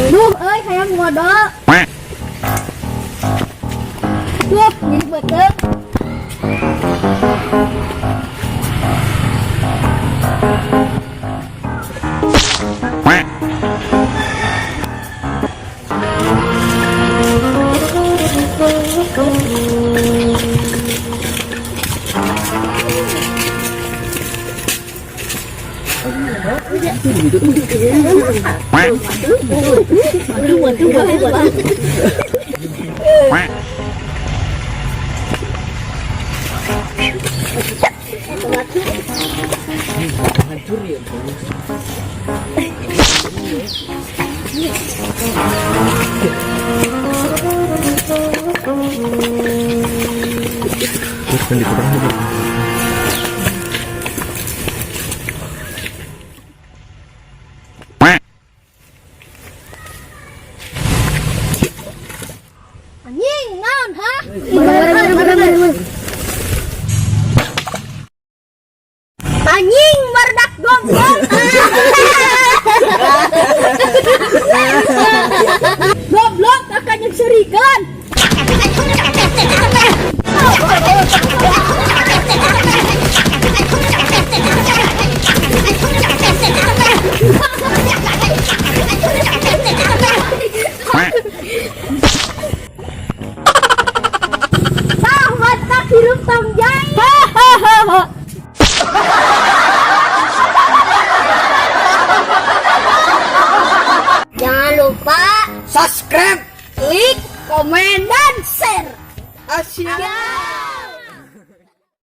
Duh, ơi hayang ngodok. Duh, jadi betul. Anjing, naon ha? Anjing meledak goblok. Goblok akan nyekserikan. Tahan tak hirup tong jai. Jangan lupa subscribe, klik, komen, dan share. Asyik.